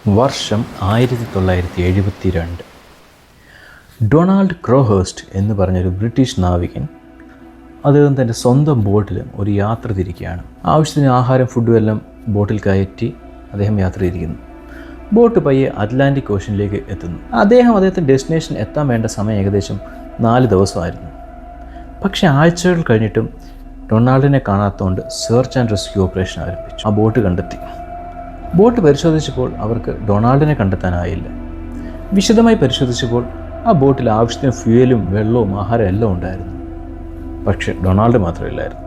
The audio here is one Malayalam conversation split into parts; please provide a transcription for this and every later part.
വർഷം 1972. ഡൊണാൾഡ് ക്രോഹേഴ്സ്റ്റ് എന്ന് പറഞ്ഞൊരു ബ്രിട്ടീഷ് നാവികൻ അദ്ദേഹം തൻ്റെ സ്വന്തം ബോട്ടിൽ ഒരു യാത്ര തിരിക്കുകയാണ്. ആവശ്യത്തിന് ആഹാരം ഫുഡും എല്ലാം ബോട്ടിൽ കയറ്റി അദ്ദേഹം യാത്ര തിരിക്കുന്നു. ബോട്ട് പയ്യെ അറ്റ്ലാന്റിക് ഓഷനിലേക്ക് എത്തുന്നു. അദ്ദേഹത്തിൻ്റെ ഡെസ്റ്റിനേഷൻ എത്താൻ വേണ്ട സമയം ഏകദേശം 4 ദിവസമായിരുന്നു. പക്ഷേ ആഴ്ചകൾ കഴിഞ്ഞിട്ടും ഡൊണാൾഡിനെ കാണാത്തതുകൊണ്ട് സെർച്ച് ആൻഡ് റെസ്ക്യൂ ഓപ്പറേഷൻ ആരംഭിച്ചു. ആ ബോട്ട് കണ്ടെത്തി. ബോട്ട് പരിശോധിച്ചപ്പോൾ അവർക്ക് ഡൊണാൾഡിനെ കണ്ടെത്താനായില്ല. വിശദമായി പരിശോധിച്ചപ്പോൾ ആ ബോട്ടിൽ ആവശ്യത്തിന് ഫ്യൂവലും വെള്ളവും ആഹാരം എല്ലാം ഉണ്ടായിരുന്നു. പക്ഷേ ഡൊണാൾഡ് മാത്രമില്ലായിരുന്നു.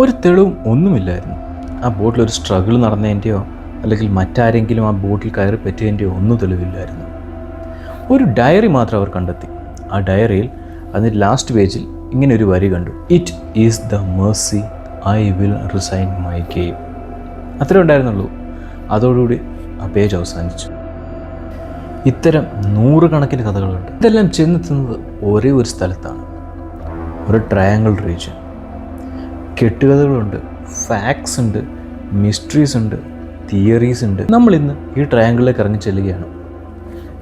ഒരു തെളിവും ഒന്നുമില്ലായിരുന്നു. ആ ബോട്ടിലൊരു സ്ട്രഗിൾ നടന്നതിൻ്റെയോ അല്ലെങ്കിൽ മറ്റാരെങ്കിലും ആ ബോട്ടിൽ കയറി പറ്റിയതിൻ്റെയോ ഒന്നും തെളിവില്ലായിരുന്നു. ഒരു ഡയറി മാത്രം അവർ കണ്ടെത്തി. ആ ഡയറിയിൽ അതിൻ്റെ ലാസ്റ്റ് പേജിൽ ഇങ്ങനെ ഒരു വരി കണ്ടു: it is the mercy I will resign my game. അത്രേ ഉണ്ടായിരുന്നുള്ളൂ. അതോടുകൂടി ആ പേജ് അവസാനിച്ചു. ഇത്തരം 100 കണക്കിന് കഥകളുണ്ട്. ഇതെല്ലാം ചെന്നെത്തുന്നത് ഒരേ ഒരു സ്ഥലത്താണ്, ഒരു ട്രയാങ്കിൾ റീജിയൻ. കെട്ടുകഥകളുണ്ട്, ഫാക്ട്സ് ഉണ്ട്, മിസ്റ്ററീസ് ഉണ്ട്, തിയറീസ് ഉണ്ട്. നമ്മളിന്ന് ഈ ട്രയാങ്കിളിലേക്ക് ഇറങ്ങി ചെല്ലുകയാണ്.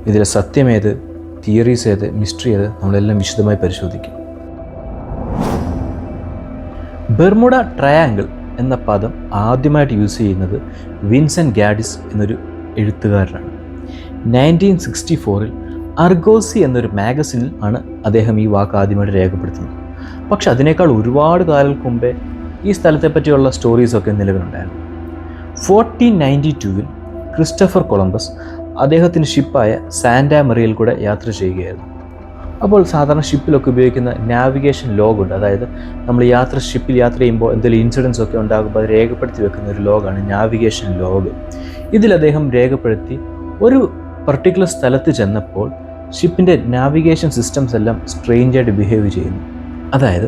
ഇതിലെ സത്യമേത്, തിയറീസ് ഏത്, മിസ്റ്ററി ഏത്, നമ്മളെല്ലാം വിശദമായി പരിശോധിക്കും. ബെർമുഡ ട്രയാങ്കിൾ എന്ന പദം ആദ്യമായിട്ട് യൂസ് ചെയ്യുന്നത് വിൻസെൻ്റ് ഗാഡിസ് എന്നൊരു എഴുത്തുകാരനാണ്. 1964 അർഗോസി എന്നൊരു മാഗസിനിൽ ആണ് അദ്ദേഹം ഈ വാക്ക് ആദ്യമായിട്ട് രേഖപ്പെടുത്തുന്നത്. പക്ഷെ അതിനേക്കാൾ ഒരുപാട് കാലങ്ങൾക്ക് മുമ്പേ ഈ സ്ഥലത്തെ പറ്റിയുള്ള സ്റ്റോറീസൊക്കെ നിലവിലുണ്ടായിരുന്നു. 1492 ക്രിസ്റ്റഫർ കൊളംബസ് അദ്ദേഹത്തിൻ്റെ ഷിപ്പായ സാന്റാ മറിയയിൽ കൂടെ യാത്ര ചെയ്യുകയായിരുന്നു. അപ്പോൾ സാധാരണ ഷിപ്പിലൊക്കെ ഉപയോഗിക്കുന്ന നാവിഗേഷൻ ലോഗുണ്ട്. അതായത് നമ്മൾ ഷിപ്പിൽ യാത്ര ചെയ്യുമ്പോൾ എന്തെങ്കിലും ഇൻസിഡൻസ് ഒക്കെ ഉണ്ടാകുമ്പോൾ അത് രേഖപ്പെടുത്തി വെക്കുന്ന ഒരു ലോഗാണ് നാവിഗേഷൻ ലോഗ്. ഇതിൽ അദ്ദേഹം രേഖപ്പെടുത്തി ഒരു പർട്ടിക്കുലർ സ്ഥലത്ത് ചെന്നപ്പോൾ ഷിപ്പിൻ്റെ നാവിഗേഷൻ സിസ്റ്റംസ് എല്ലാം സ്ട്രേഞ്ചായിട്ട് ബിഹേവ് ചെയ്യുന്നു. അതായത്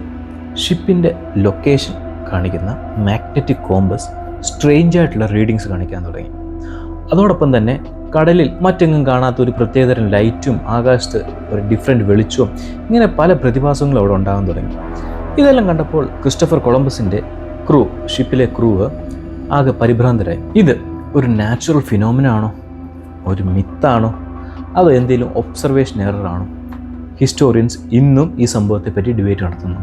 ഷിപ്പിൻ്റെ ലൊക്കേഷൻ കാണിക്കുന്ന മാഗ്നറ്റിക് കോമ്പസ് സ്ട്രേഞ്ചായിട്ടുള്ള റീഡിങ്സ് കാണിക്കാൻ തുടങ്ങി. അതോടൊപ്പം തന്നെ കടലിൽ മറ്റെങ്ങും കാണാത്ത ഒരു പ്രത്യേകതരം ലൈറ്റും ആകാശത്ത് ഒരു ഡിഫറെൻറ്റ് വെളിച്ചവും, ഇങ്ങനെ പല പ്രതിഭാസങ്ങളും അവിടെ ഉണ്ടാകാൻ തുടങ്ങി. ഇതെല്ലാം കണ്ടപ്പോൾ ക്രിസ്റ്റഫർ കൊളംബസിൻ്റെ ഷിപ്പിലെ ക്രൂ ആകെ പരിഭ്രാന്തരായി. ഇത് ഒരു നാച്ചുറൽ ഫിനോമിനാണോ, ഒരു മിത്താണോ, അതോ എന്തെങ്കിലും ഒബ്സർവേഷൻ എററാണോ? ഹിസ്റ്റോറിയൻസ് ഇന്നും ഈ സംഭവത്തെപ്പറ്റി ഡിബേറ്റ് നടത്തുന്നു.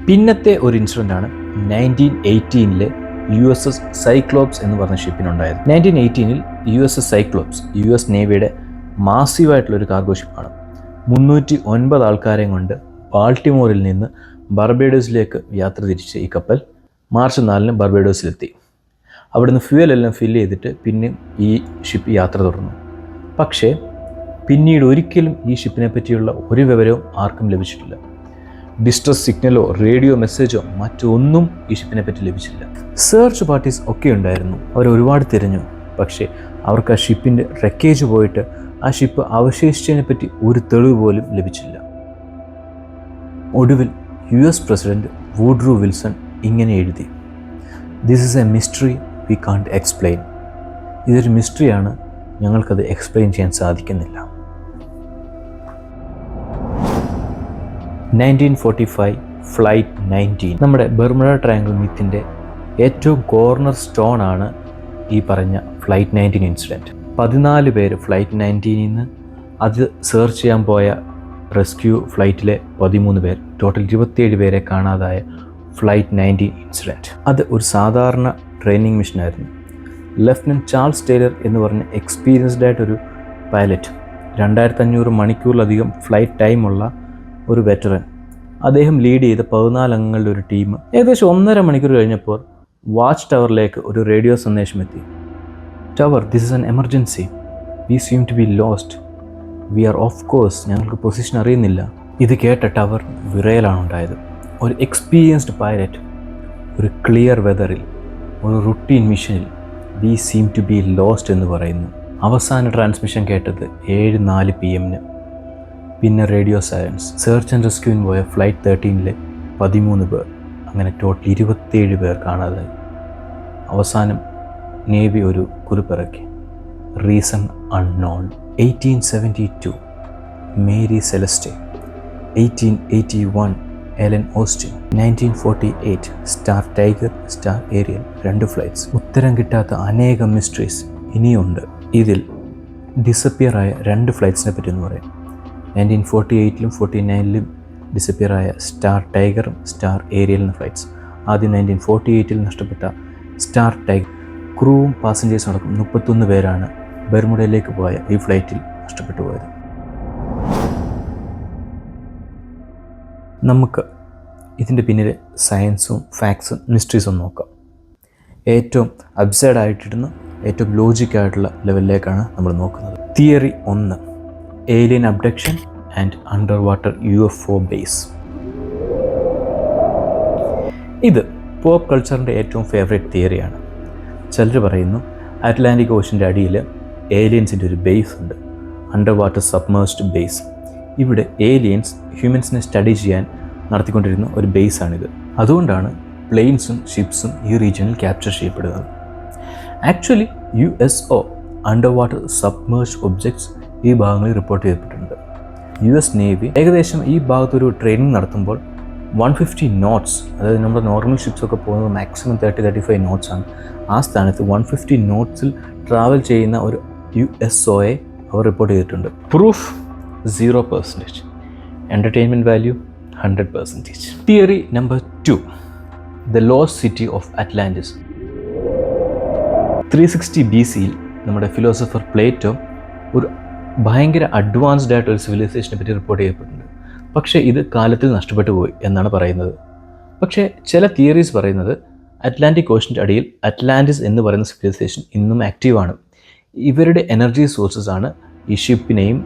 പിന്നത്തെ ഒരു ഇൻസിഡൻ്റാണ് 1918 USS സൈക്ലോപ്സ് എന്ന് പറഞ്ഞ ഷിപ്പിനുണ്ടായത്. 1918 USS സൈക്ലോപ്സ് US നേവിയുടെ മാസീവായിട്ടുള്ളൊരു കാർഗോ ഷിപ്പാണ്. 309 ആൾക്കാരെയും കൊണ്ട് ബാൾട്ടിമോറിൽ നിന്ന് ബർബേഡോസിലേക്ക് യാത്ര തിരിച്ച ഈ കപ്പൽ മാർച്ച് 4 ബർബേഡോസിലെത്തി. അവിടുന്ന് ഫ്യൂവലെല്ലാം ഫില്ല് ചെയ്തിട്ട് പിന്നെ ഈ ഷിപ്പ് യാത്ര തുടർന്നു. പക്ഷേ പിന്നീട് ഒരിക്കലും ഈ ഷിപ്പിനെ പറ്റിയുള്ള ഒരു വിവരവും ആർക്കും ലഭിച്ചിട്ടില്ല. ഡിസ്ട്രസ് സിഗ്നലോ റേഡിയോ മെസ്സേജോ മറ്റൊന്നും ഈ ഷിപ്പിനെ പറ്റി ലഭിച്ചില്ല. സെർച്ച് പാർട്ടീസ് ഒക്കെ ഉണ്ടായിരുന്നു. അവർ ഒരുപാട് തിരഞ്ഞു. പക്ഷേ അവർക്ക് ആ ഷിപ്പിൻ്റെ റെക്കേജ് പോയിട്ട് ആ ഷിപ്പ് അവശേഷിച്ചതിനെ പറ്റി ഒരു തെളിവ് പോലും ലഭിച്ചില്ല. ഒടുവിൽ US പ്രസിഡന്റ് വൂഡ്രോ വിൽസൺ ഇങ്ങനെ എഴുതി: this is a mystery we can't explain. ഇതൊരു മിസ്റ്ററിയാണ്, ഞങ്ങൾക്കത് എക്സ്പ്ലെയിൻ ചെയ്യാൻ സാധിക്കുന്നില്ല. 1945 ഫ്ലൈറ്റ് 19. നമ്മുടെ ബെർമുഡ ട്രയാങ്കിൾ മിത്തിൻ്റെ ഏറ്റവും കോർണർ സ്റ്റോൺ ആണ് ഈ പറഞ്ഞ ഫ്ലൈറ്റ് 19 ഇൻസിഡൻറ്റ്. 14 പേര് ഫ്ലൈറ്റ് 19 നിന്ന് അത് സെർച്ച് ചെയ്യാൻ പോയ റെസ്ക്യൂ ഫ്ലൈറ്റിലെ 13 പേർ, ടോട്ടൽ 27 പേരെ കാണാതായ ഫ്ലൈറ്റ് 19 ഇൻസിഡൻറ്റ്. അത് ഒരു സാധാരണ ട്രെയിനിങ് മിഷനായിരുന്നു. ലെഫ്റ്റനൻറ്റ് ചാൾസ് ടൈലർ എന്ന് പറഞ്ഞ എക്സ്പീരിയൻസ്ഡ് ആയിട്ടൊരു പൈലറ്റ്, 2500 മണിക്കൂറിലധികം ഫ്ലൈറ്റ് ടൈമുള്ള ഒരു വെറ്ററൻ, അദ്ദേഹം ലീഡ് ചെയ്ത 14 അംഗങ്ങളുടെ ഒരു ടീം ഏകദേശം 1.5 മണിക്കൂർ കഴിഞ്ഞപ്പോൾ വാച്ച് ടവറിലേക്ക് ഒരു റേഡിയോ സന്ദേശം എത്തി: tower, this is an emergency, we seem to be lost, we are off course, ഞങ്ങൾക്ക് പൊസിഷൻ അറിയുന്നില്ല. ഇത് കേട്ട ടവർ വിറയലാണ് ഉണ്ടായത്. ഒരു എക്സ്പീരിയൻസ്ഡ് പൈലറ്റ് ഒരു ക്ലിയർ വെതറിൽ ഒരു റുട്ടീൻ മിഷനിൽ we seem to be lost എന്ന് പറയുന്നു. അവസാന ട്രാൻസ്മിഷൻ കേട്ടത് 7:04 PM. പിന്നെ റേഡിയോ സയലൻസ്. സെർച്ച് ആൻഡ് റെസ്ക്യൂവിന് പോയ ഫ്ലൈറ്റ് 13 13 പേർ, അങ്ങനെ ടോട്ടൽ 27 പേർ കാണാതായി. അവസാനം നേവി ഒരു കുറിപ്പിറക്കി: reason unknown. 1872 Mary Celeste, 1881 Ellen Austin. 1948 Star Tiger, Star Ariel, 2 flights. ഉത്തരം കിട്ടാത്ത അനേകം മിസ്റ്ററീസ് ഇനിയുണ്ട്. ഇതിൽ ഡിസപ്പിയർ ആയ 2 ഫ്ലൈറ്റ്സിനെ പറ്റി എന്ന് പറയാം. 1948ലും 49ലും ഡിസപ്പിയർ ആയ സ്റ്റാർ ടൈഗറും സ്റ്റാർ ഏരിയൽ എന്ന ഫ്ലൈറ്റ്സ്. ആദ്യം 1948ൽ നഷ്ടപ്പെട്ട സ്റ്റാർ ടൈഗർ ക്രൂവും പാസഞ്ചേഴ്സും അടക്കം 31 പേരാണ് ബെർമുഡയിലേക്ക് പോയ ഈ ഫ്ലൈറ്റിൽ നഷ്ടപ്പെട്ടു പോയത്. നമുക്ക് ഇതിൻ്റെ പിന്നിലെ സയൻസും ഫാക്ട്സും മിസ്റ്ററീസും നോക്കാം. ഏറ്റവും അബ്സേർഡ് ആയിട്ടിരുന്ന ഏറ്റവും ലോജിക്കായിട്ടുള്ള ലെവലിലേക്കാണ് നമ്മൾ നോക്കുന്നത്. Theory 1, alien abduction and under water UFO base. ഇത് പോപ്പ് കൾച്ചറിൻ്റെ ഏറ്റവും ഫേവറേറ്റ് തിയറിയാണ്. ചിലർ പറയുന്നു അറ്റ്ലാന്റിക് ഓഷൻ്റെ അടിയിൽ ഏലിയൻസിൻ്റെ ഒരു ബേസ് ഉണ്ട്, അണ്ടർ വാട്ടർ സബ്മേഴ്സ്ഡ് ബേസ്. ഇവിടെ ഏലിയൻസ് ഹ്യൂമൻസിനെ സ്റ്റഡി ചെയ്യാൻ നടത്തിക്കൊണ്ടിരുന്ന ഒരു ബേസാണിത്. അതുകൊണ്ടാണ് പ്ലെയിൻസും ഷിപ്സും ഈ റീജിയനിൽ ക്യാപ്ചർ ചെയ്യപ്പെടുന്നത്. Actually USO under water submerged objects ഈ ഭാഗങ്ങളിൽ റിപ്പോർട്ട് ചെയ്യപ്പെട്ടിട്ടുണ്ട്. US നേവി ഏകദേശം ഈ ഭാഗത്തൊരു ട്രെയിനിങ് നടത്തുമ്പോൾ 150 knots, അതായത് നമ്മുടെ നോർമൽ ഷിപ്സൊക്കെ പോകുന്നത് മാക്സിമം 30-35 knots ആണ്. ആ സ്ഥാനത്ത് 150 knotsൽ ട്രാവൽ ചെയ്യുന്ന ഒരു USOയെ അവർ റിപ്പോർട്ട് ചെയ്തിട്ടുണ്ട്. Proof 0%, entertainment value 100%. Theory number 2, the lost city of Atlantis. 360 BCയിൽ നമ്മുടെ ഫിലോസഫർ പ്ലേറ്റോ ഒരു ഭയങ്കര അഡ്വാൻസ്ഡ് ആയിട്ടൊരു സിവിലൈസേഷനെ പറ്റി റിപ്പോർട്ട് ചെയ്യപ്പെട്ടിട്ടുണ്ട്. പക്ഷേ ഇത് കാലത്തിൽ നഷ്ടപ്പെട്ടു പോയി എന്നാണ് പറയുന്നത്. പക്ഷേ ചില തിയറീസ് പറയുന്നത് അറ്റ്ലാന്റിക് ഓഷൻ്റെ അടിയിൽ അറ്റ്ലാന്റിസ് എന്ന് പറയുന്ന സിവിലൈസേഷൻ ഇന്നും ആക്റ്റീവാണ്. ഇവരുടെ എനർജി സോഴ്സസ് ആണ് ഈ ഷിപ്പിനെയും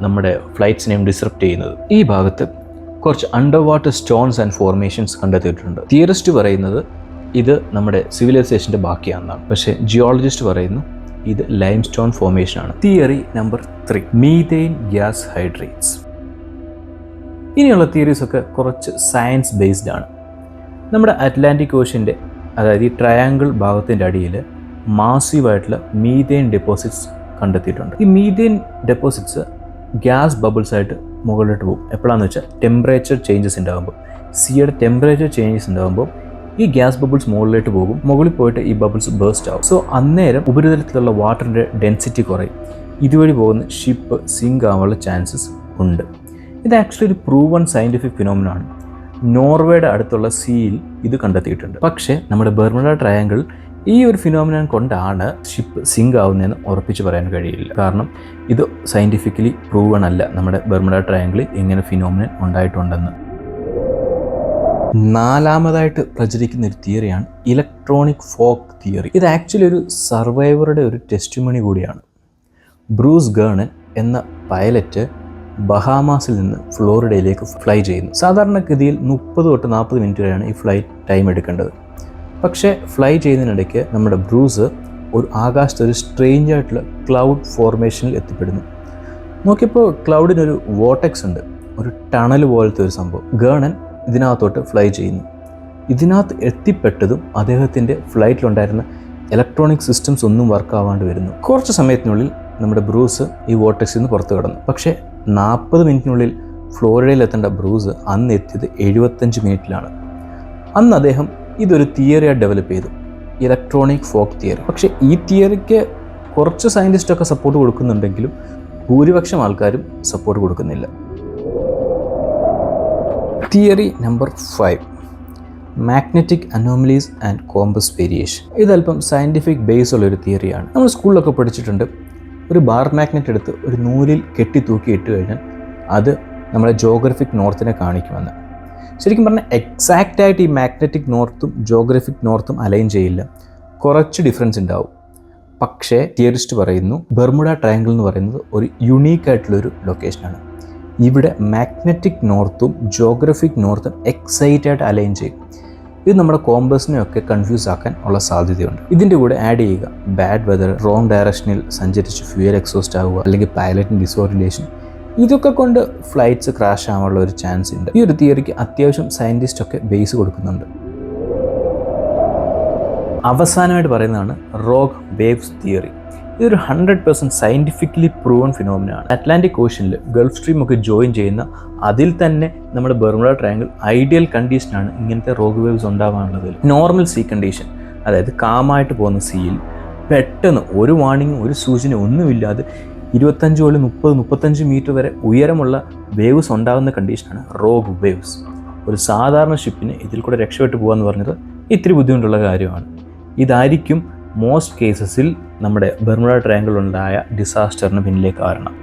നമ്മുടെ ഫ്ലൈറ്റ്സിനെയും ഡിസ്റപ്റ്റ് ചെയ്യുന്നത്. ഈ ഭാഗത്ത് കുറച്ച് under water stones and formations കണ്ടെത്തിയിട്ടുണ്ട്. തിയറിസ്റ്റ് പറയുന്നത് ഇത് നമ്മുടെ സിവിലൈസേഷൻ്റെ ബാക്കിയാണെന്നാണ്. പക്ഷേ ജിയോളജിസ്റ്റ് പറയുന്നു ഇത് ലൈം സ്റ്റോൺ ഫോർമേഷൻ ആണ്. Theory number 3, methane gas hydrates. ഇനിയുള്ള തിയറീസൊക്കെ കുറച്ച് സയൻസ് ബേസ്ഡ് ആണ്. നമ്മുടെ അറ്റ്ലാന്റിക് ഓഷൻ്റെ, അതായത് ഈ ട്രയാങ്കിൾ ഭാഗത്തിൻ്റെ അടിയിൽ മാസീവായിട്ടുള്ള മീഥെയ്ൻ ഡെപ്പോസിറ്റ്സ് കണ്ടെത്തിയിട്ടുണ്ട്. ഈ മീഥെയ്ൻ ഡെപ്പോസിറ്റ്സ് ഗ്യാസ് ബബിൾസ് ആയിട്ട് മുകളിലോട്ട് പോകും. എപ്പോഴാണെന്ന് വെച്ചാൽ ടെമ്പറേച്ചർ ചേഞ്ചസ് ഉണ്ടാകുമ്പോൾ, സിയുടെ ടെമ്പറേച്ചർ ചേഞ്ചസ് ഉണ്ടാകുമ്പോൾ ഈ ഗ്യാസ് ബബിൾസ് മുകളിലോട്ട് പോകും. മുകളിൽ പോയിട്ട് ഈ ബബിൾസ് ബേസ്റ്റ് ആവും. സോ അന്നേരം ഉപരിതലത്തിലുള്ള വാട്ടറിൻ്റെ ഡെൻസിറ്റി കുറയും. ഇതുവഴി പോകുന്ന ഷിപ്പ് സിങ്ക് ആവാനുള്ള ചാൻസസ് ഉണ്ട്. ഇത് ആക്ച്വലി ഒരു പ്രൂവൺ സയൻറ്റിഫിക് ഫിനോമിനമാണ്. നോർവേയുടെ അടുത്തുള്ള സീയിൽ ഇത് കണ്ടെത്തിയിട്ടുണ്ട്. പക്ഷേ നമ്മുടെ ബെർമുഡ ട്രയാങ്കിൾ ഈ ഒരു ഫിനോമിനൻ കൊണ്ടാണ് ഷിപ്പ് സിങ്ക് ആവുന്നതെന്ന് ഉറപ്പിച്ച് പറയാൻ കഴിയില്ല. കാരണം ഇത് സയൻറ്റിഫിക്കലി പ്രൂവൺ അല്ല നമ്മുടെ ബെർമുഡ ട്രയാങ്കിളിൽ ഇങ്ങനെ ഫിനോമിനൻ ഉണ്ടായിട്ടുണ്ടെന്ന്. 4ാമതായിട്ട് പ്രചരിക്കുന്ന ഒരു തിയറിയാണ് ഇലക്ട്രോണിക് ഫോക്ക് തിയറി. ഇത് ആക്ച്വലി ഒരു സർവൈവറുടെ ഒരു ടെസ്റ്റിമണി കൂടിയാണ്. ബ്രൂസ് ഗേണൻ എന്ന പൈലറ്റ് ബഹാമാസിൽ നിന്ന് ഫ്ലോറിഡയിലേക്ക് ഫ്ലൈ ചെയ്യുന്നു. സാധാരണഗതിയിൽ 30 തൊട്ട് 40 മിനിറ്റ് വരെയാണ് ഈ ഫ്ലൈറ്റ് ടൈം എടുക്കേണ്ടത്. പക്ഷേ ഫ്ലൈ ചെയ്യുന്നതിനിടയ്ക്ക് നമ്മുടെ ബ്രൂസ് ഒരു ആകാശത്ത് ഒരു സ്ട്രേഞ്ച് ആയിട്ടുള്ള ക്ലൗഡ് ഫോർമേഷനിൽ എത്തിപ്പെടുന്നു. നോക്കിയപ്പോൾ ക്ലൗഡിനൊരു വോർട്ടെക്സ് ഉണ്ട്, ഒരു ടണൽ പോലത്തെ ഒരു സംഭവം. ഗേണൻ ഇതിനകത്തോട്ട് ഫ്ലൈ ചെയ്യുന്നു. ഇതിനകത്ത് എത്തിപ്പെട്ടതും അദ്ദേഹത്തിൻ്റെ ഫ്ലൈറ്റിലുണ്ടായിരുന്ന ഇലക്ട്രോണിക് സിസ്റ്റംസ് ഒന്നും വർക്ക് ആവാണ്ട് വരുന്നു. കുറച്ച് സമയത്തിനുള്ളിൽ നമ്മുടെ ബ്രൂസ് ഈ വോർട്ടെക്സിൽ നിന്ന് പുറത്ത് കടന്നു. പക്ഷേ 40 മിനിറ്റിനുള്ളിൽ ഫ്ലോറിഡയിൽ എത്തേണ്ട ബ്രൂസ് അന്ന് എത്തിയത് 75 മിനിറ്റിലാണ്. അന്ന് അദ്ദേഹം ഇതൊരു തിയറിയായി ഡെവലപ്പ് ചെയ്തു, ഇലക്ട്രോണിക് ഫോക്ക് തിയറി. പക്ഷേ ഈ തിയറിക്ക് കുറച്ച് സയൻറ്റിസ്റ്റൊക്കെ സപ്പോർട്ട് കൊടുക്കുന്നുണ്ടെങ്കിലും ഭൂരിപക്ഷം ആൾക്കാരും സപ്പോർട്ട് കൊടുക്കുന്നില്ല. Theory number 5, magnetic anomalies and compass variation. ഇതല്പം സയൻറ്റിഫിക് ബേസ് ഉള്ളൊരു തിയറിയാണ്. നമ്മൾ സ്കൂളിലൊക്കെ പഠിച്ചിട്ടുണ്ട്, ഒരു ബാർ മാഗ്നറ്റ് എടുത്ത് ഒരു നൂലിൽ കെട്ടി തൂക്കി ഇട്ട് കഴിഞ്ഞാൽ അത് നമ്മുടെ ജോഗ്രഫിക് നോർത്തിനെ കാണിക്കുമെന്ന്. ശരിക്കും പറഞ്ഞാൽ എക്സാക്റ്റായിട്ട് ഈ മാഗ്നറ്റിക് നോർത്തും ജോഗ്രഫിക് നോർത്തും അലൈൻ ചെയ്യില്ല, കുറച്ച് ഡിഫറൻസ് ഉണ്ടാവും. പക്ഷേ തിയറിസ്റ്റ് പറയുന്നു ബെർമുഡ ട്രയാങ്കിൾ എന്ന് പറയുന്നത് ഒരു യുണീക്കായിട്ടുള്ളൊരു ലൊക്കേഷനാണ്. ഇവിടെ മാഗ്നറ്റിക് നോർത്തും ജോഗ്രഫിക് നോർത്തും എക്സൈറ്റായിട്ട് അലൈൻ ചെയ്യും. ഇത് നമ്മുടെ കോമ്പസിനെയൊക്കെ കൺഫ്യൂസ് ആക്കാൻ ഉള്ള സാധ്യതയുണ്ട്. ഇതിൻ്റെ കൂടെ ആഡ് ചെയ്യുക ബാഡ് വെതർ, റോങ് ഡയറക്ഷനിൽ സഞ്ചരിച്ച് ഫ്യൂയൽ എക്സോസ്റ്റ് ആവുക, അല്ലെങ്കിൽ പൈലറ്റിന് ഡിസോറിയൻറ്റേഷൻ, ഇതൊക്കെ കൊണ്ട് ഫ്ലൈറ്റ്സ് ക്രാഷ് ആവാനുള്ള ഒരു ചാൻസ് ഉണ്ട്. ഈ ഒരു തിയറിക്ക് അത്യാവശ്യം സയൻറ്റിസ്റ്റൊക്കെ ബേസ് കൊടുക്കുന്നുണ്ട്. അവസാനമായിട്ട് പറയുന്നതാണ് റോഗ് വേവ്സ് തിയറി. ഇതൊരു 100% സയൻറ്റിഫിക്കലി പ്രൂവൺ ഫിനോമിനാണ്. അറ്റ്ലാന്റിക് ഓഷ്യനിൽ ഗൾഫ് സ്ട്രീം ഒക്കെ ജോയിൻ ചെയ്യുന്ന അതിൽ തന്നെ നമ്മുടെ ബെർമുഡ ട്രയാങ്കിൾ ഐഡിയൽ കണ്ടീഷനാണ് ഇങ്ങനത്തെ റോക്ക് വേവ്സ് ഉണ്ടാവാനുള്ളത്. നോർമൽ സീ കണ്ടീഷൻ, അതായത് കാമായിട്ട് പോകുന്ന സീയിൽ പെട്ടെന്ന് ഒരു വാർണിംഗും ഒരു സൂചന ഒന്നുമില്ലാതെ 25 മുതൽ 35 മീറ്റർ വരെ ഉയരമുള്ള വേവ്സ് ഉണ്ടാകുന്ന കണ്ടീഷനാണ് റോഗ് വേവ്സ്. ഒരു സാധാരണ ഷിപ്പിന് ഇതിൽ കൂടെ രക്ഷപ്പെട്ടു പോകാമെന്ന് പറഞ്ഞത് ഇത്തിരി ബുദ്ധിമുട്ടുള്ള കാര്യമാണ്. ഇതായിരിക്കും മോസ്റ്റ് കേസസിൽ നമ്മുടെ ബെർമുഡ ട്രയാങ്കിളിലുണ്ടായ ഡിസാസ്റ്ററിന് പിന്നിലെ കാരണം.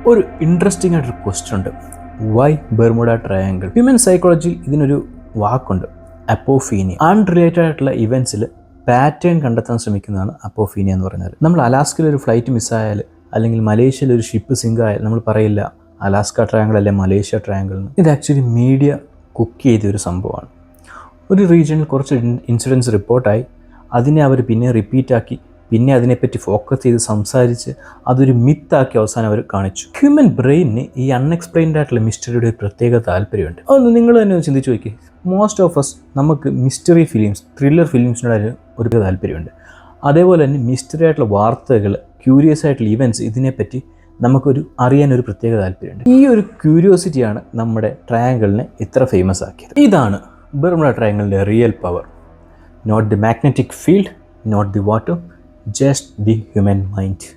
ഒരു ഇൻട്രസ്റ്റിംഗ് ആയിട്ടൊരു ക്വസ്റ്റ്യൻ ഉണ്ട്, വൈ ബെർമുഡ ട്രയാങ്കിൾ? ഹ്യൂമൻ സൈക്കോളജിയിൽ ഇതിനൊരു വാക്കുണ്ട്, അപ്പോഫീനിയ. അൺറിലേറ്റഡ് ആയിട്ടുള്ള ഇവൻറ്റ്സിൽ പാറ്റേൺ കണ്ടെത്താൻ ശ്രമിക്കുന്നതാണ് അപ്പോഫീനിയ എന്ന് പറഞ്ഞാൽ. നമ്മൾ അലാസ്കയിൽ ഒരു ഫ്ലൈറ്റ് മിസ്സായാൽ അല്ലെങ്കിൽ മലേഷ്യയിൽ ഒരു ഷിപ്പ് സിങ്ക് ആയാൽ നമ്മൾ പറയില്ല അലാസ്ക ട്രയാങ്കിൾ അല്ലെ മലേഷ്യ ട്രയാങ്കിൾ എന്ന്. ഇത് ആക്ച്വലി മീഡിയ കുക്ക് ചെയ്തൊരു സംഭവമാണ്. ഒരു റീജിയനിൽ കുറച്ച് ഇൻസിഡൻസ് റിപ്പോർട്ടായി, അതിനെ അവർ പിന്നെ റിപ്പീറ്റാക്കി, പിന്നെ അതിനെപ്പറ്റി ഫോക്കസ് ചെയ്ത് സംസാരിച്ച് അതൊരു മിത്താക്കി അവസാനം അവർ കാണിച്ചു. ഹ്യൂമൻ ബ്രെയിനിന് ഈ അൺഎക്സ്പ്ലെയിൻഡ് ആയിട്ടുള്ള മിസ്റ്ററിയുടെ ഒരു പ്രത്യേക താല്പര്യമുണ്ട്. അതൊന്ന് നിങ്ങൾ തന്നെ ചിന്തിച്ച് നോക്കി. മോസ്റ്റ് ഓഫ് അസ് നമുക്ക് മിസ്റ്ററി ഫിലിംസ്, ത്രില്ലർ ഫിലിംസിനോട് ഒരു താല്പര്യമുണ്ട്. അതേപോലെ തന്നെ മിസ്റ്ററി ആയിട്ടുള്ള വാർത്തകൾ, ക്യൂരിയസ് ആയിട്ടുള്ള ഇവൻറ്റ്സ്, ഇതിനെപ്പറ്റി നമുക്കൊരു അറിയാനൊരു പ്രത്യേക താല്പര്യമുണ്ട്. ഈ ഒരു ക്യൂരിയോസിറ്റിയാണ് നമ്മുടെ ട്രയാങ്കിളിനെ ഇത്ര ഫേമസ് ആക്കിയത്. ഇതാണ് ബെർമുഡ ട്രയാങ്കിളിൻ്റെ real power. Not the magnetic field, not the water, just the human mind.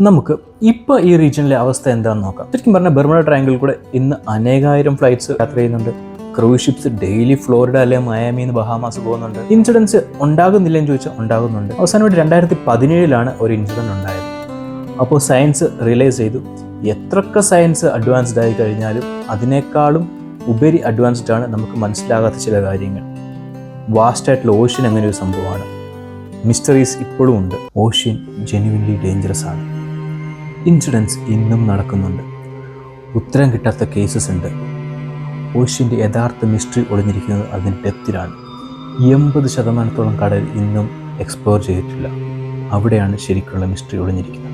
നമുക്ക് ഇപ്പോൾ ഈ റീജിയനിലെ അവസ്ഥ എന്താണെന്ന് നോക്കാം. ശരിക്കും പറഞ്ഞാൽ ബെർമുഡ ട്രയാങ്കിൾ കൂടെ ഇന്ന് അനേകായിരം ഫ്ലൈറ്റ്സ് യാത്ര ചെയ്യുന്നുണ്ട്. ക്രൂസ് ഷിപ്സ് ഡെയിലി ഫ്ലോറിഡ അല്ലെങ്കിൽ മയാമിന്ന് ബഹാമാസ് പോകുന്നുണ്ട്. ഇൻസിഡൻസ് ഉണ്ടാകുന്നില്ലെന്ന് ചോദിച്ചാൽ ഉണ്ടാകുന്നുണ്ട്. അവസാനമായിട്ട് 2017 ഒരു ഇൻസിഡൻറ്റ് ഉണ്ടായത്. അപ്പോൾ സയൻസ് റിയലൈസ് ചെയ്തു, എത്രയൊക്കെ സയൻസ് അഡ്വാൻസ്ഡ് ആയി കഴിഞ്ഞാലും അതിനേക്കാളും ഉപരി അഡ്വാൻസ്ഡ് ആണ് നമുക്ക് മനസ്സിലാകാത്ത ചില കാര്യങ്ങൾ. വാസ്റ്റായിട്ടുള്ള ഓഷ്യൻ അങ്ങനെ ഒരു സംഭവമാണ്. മിസ്റ്ററീസ് ഇപ്പോഴും ഉണ്ട്. ഓഷ്യൻ ജെന്യുവിൻലി ഡേഞ്ചറസ് ആണ്. ഇൻസിഡൻസ് ഇന്നും നടക്കുന്നുണ്ട്. ഉത്തരം കിട്ടാത്ത കേസസ് ഉണ്ട്. ഓഷ്യൻ്റെ യഥാർത്ഥ മിസ്റ്ററി ഒളിഞ്ഞിരിക്കുന്നത് അതിൻ്റെ ഡെപ്തിലാണ്. 80% കടൽ ഇന്നും എക്സ്പ്ലോർ ചെയ്തിട്ടില്ല. അവിടെയാണ് ശരിക്കുള്ള മിസ്റ്ററി ഒളിഞ്ഞിരിക്കുന്നത്.